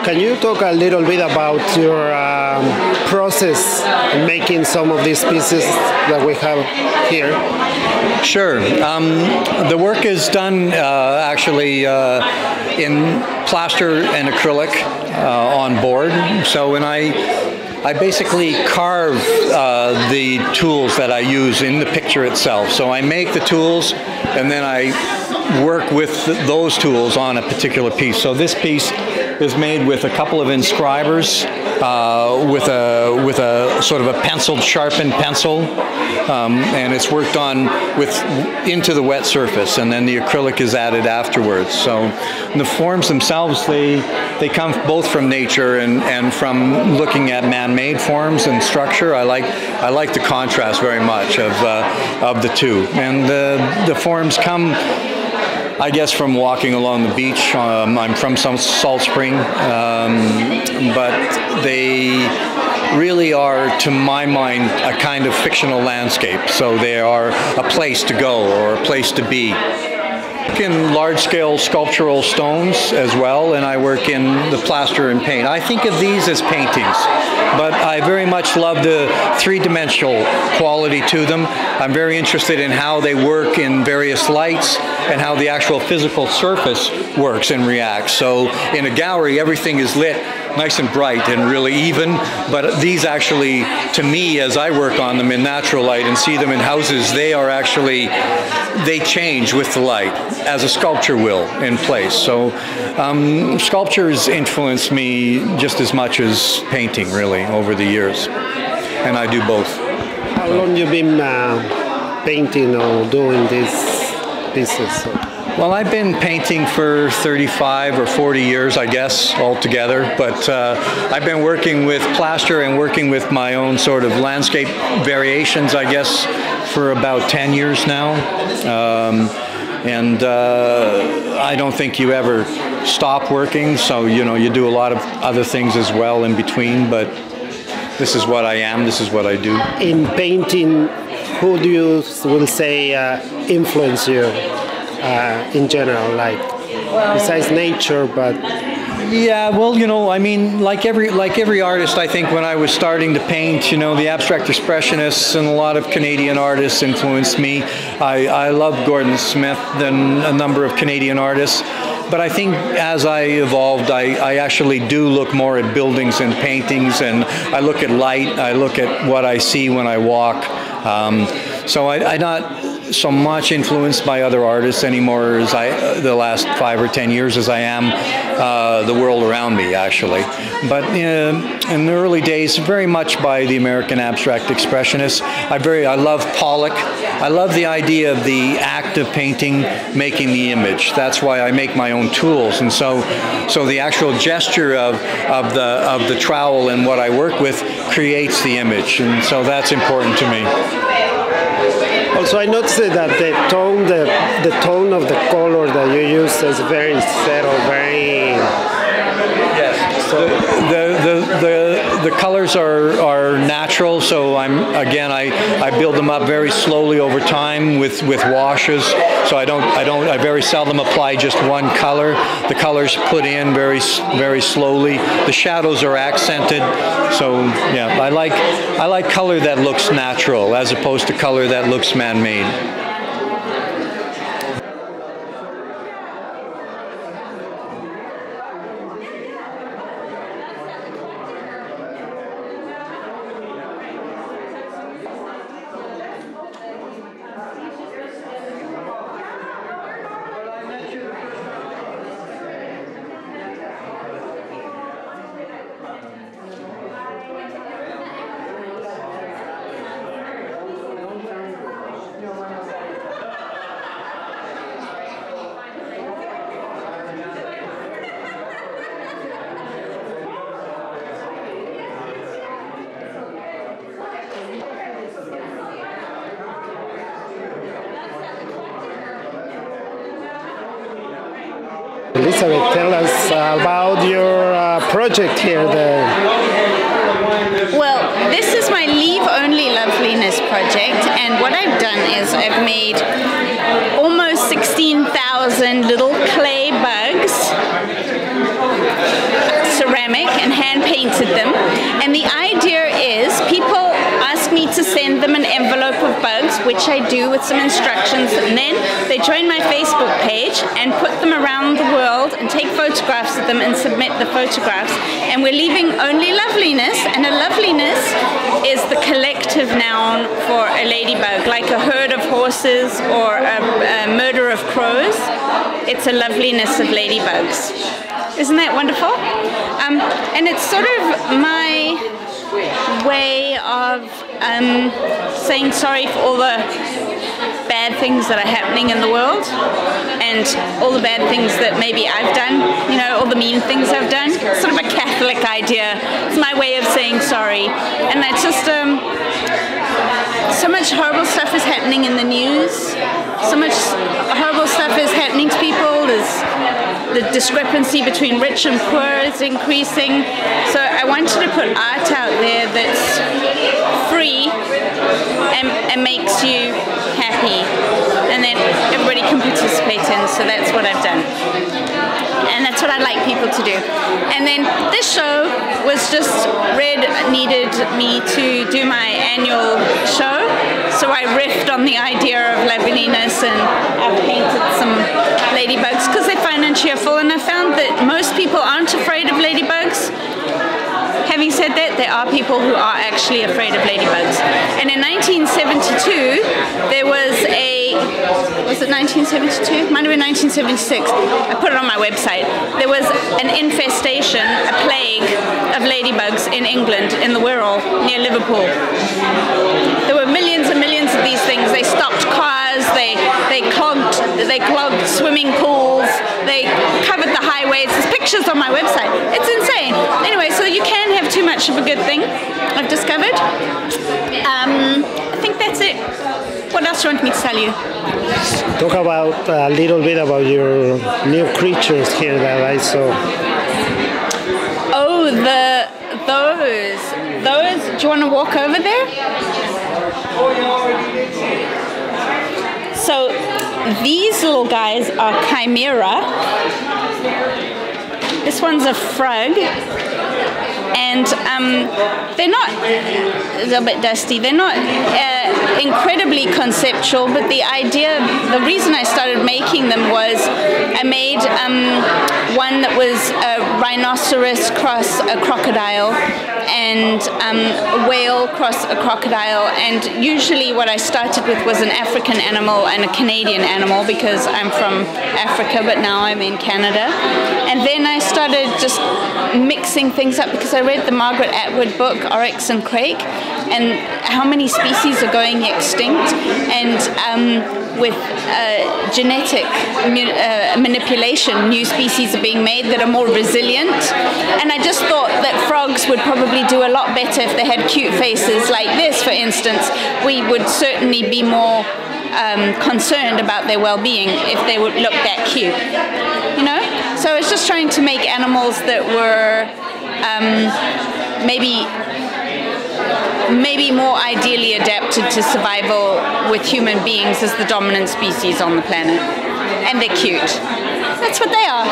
Can you talk a little bit about your process in making some of these pieces that we have here? Sure. The work is done actually in plaster and acrylic on board. So when I basically carve the tools that I use in the picture itself. So I make the tools and then I work with those tools on a particular piece. So this piece is made with a couple of inscribers with a sort of a penciled, sharpened pencil, and it's worked on into the wet surface, and then the acrylic is added afterwards. So the forms themselves, they come both from nature and from looking at man-made forms and structure. I like the contrast very much of the two, and the forms come, I guess, from walking along the beach. I'm from Salt Spring, but they really are, to my mind, a kind of fictional landscape. So they are a place to go or a place to be. I work in large-scale sculptural stones as well, and I work in the plaster and paint. I think of these as paintings, but I very much love the three-dimensional quality to them. I'm very interested in how they work in various lights and how the actual physical surface works and reacts. So in a gallery, everything is lit nice and bright and really even, but these actually, to me, as I work on them in natural light and see them in houses, they change with the light, as a sculpture will in place. So sculptures influence me just as much as painting, really, over the years, and I do both. How long have you been painting or doing these pieces? Well, I've been painting for 35 or 40 years, I guess, altogether. But I've been working with plaster and working with my own sort of landscape variations, I guess, for about 10 years now. I don't think you ever stop working. So, you do a lot of other things as well in between. But this is what I am. This is what I do. In painting, who do you will say influence you? In general, like besides nature, but yeah, well, I mean, like every artist, I think when I was starting to paint, the abstract expressionists and a lot of Canadian artists influenced me. I love Gordon Smith and a number of Canadian artists, but I think as I evolved, I actually do look more at buildings and paintings, and I look at light, I look at what I see when I walk. So I'm not so much influenced by other artists anymore as the last 5 or 10 years as I am the world around me, actually. But in the early days, very much by the American abstract expressionists. I love Pollock. I love the idea of the act of painting, making the image. That's why I make my own tools, and so the actual gesture of the trowel and what I work with creates the image, and so that's important to me. Also, I noticed that the tone of the color that you use is very subtle, very. Yes. So the colors are natural. So I build them up very slowly over time with washes. So I very seldom apply just one color. The colors put in very slowly. The shadows are accented. So yeah, I like color that looks natural as opposed to color that looks man-made. Elizabeth, tell us about your project here. Well, this is my Leave Only Loveliness project, and what I've done is I've made almost 16,000 little clay bugs, ceramic created them. And the idea is people ask me to send them an envelope of bugs, which I do with some instructions, and then they join my Facebook page and put them around the world and take photographs of them and submit the photographs. And we're leaving only loveliness, and a loveliness is the collective noun for a ladybug, like a herd of horses or a murder of crows. It's a loveliness of ladybugs. Isn't that wonderful? And it's sort of my way of saying sorry for all the bad things that are happening in the world and all the bad things that maybe I've done, you know, all the mean things I've done. It's sort of a Catholic idea. It's my way of saying sorry. And that's just so much horrible stuff is happening in the news. So much horrible stuff is happening to people. There's the discrepancy between rich and poor is increasing. So I wanted to put art out there that's free and makes you happy, and then everybody can participate in. So that's what I've done, and that's what I'd like people to do. And then this show was just Red needed me to do my annual show, so I riffed on the idea of loveliness, and I've painted some ladybugs because they're fun and cheerful, and I found that most people aren't afraid of ladybugs. Having said that, there are people who are actually afraid of ladybugs. And in 1972, there was it 1972? Might have been 1976. I put it on my website. There was an infestation, a plague of ladybugs in England, in the Wirral, near Liverpool. There were millions and millions of these things. They stopped cars, they clogged swimming pools, they covered the highways. There's pictures on my website. It's insane. Anyway, so you can have too much of a good thing, I've discovered. I think that's it. What else do you want me to tell you? Talk about a little bit about your new creatures here that I saw. Oh, those. Do you want to walk over there? So these little guys are chimera. This one's a frog. And they're not, a little bit dusty, they're not incredibly conceptual, but the reason I started making them was I made one that was a rhinoceros cross a crocodile and a whale cross a crocodile, and usually what I started with was an African animal and a Canadian animal because I'm from Africa, but now I'm in Canada. And then I started just mixing things up because I read the Margaret Atwood book, Oryx and Crake, and how many species are going extinct, and with genetic manipulation, new species are being made that are more resilient. And I just thought that frogs would probably do a lot better if they had cute faces like this, for instance. We would certainly be more concerned about their well-being if they would look that cute, you know? So I was just trying to make animals that were maybe more ideally adapted to survival with human beings as the dominant species on the planet. And they're cute. That's what they are.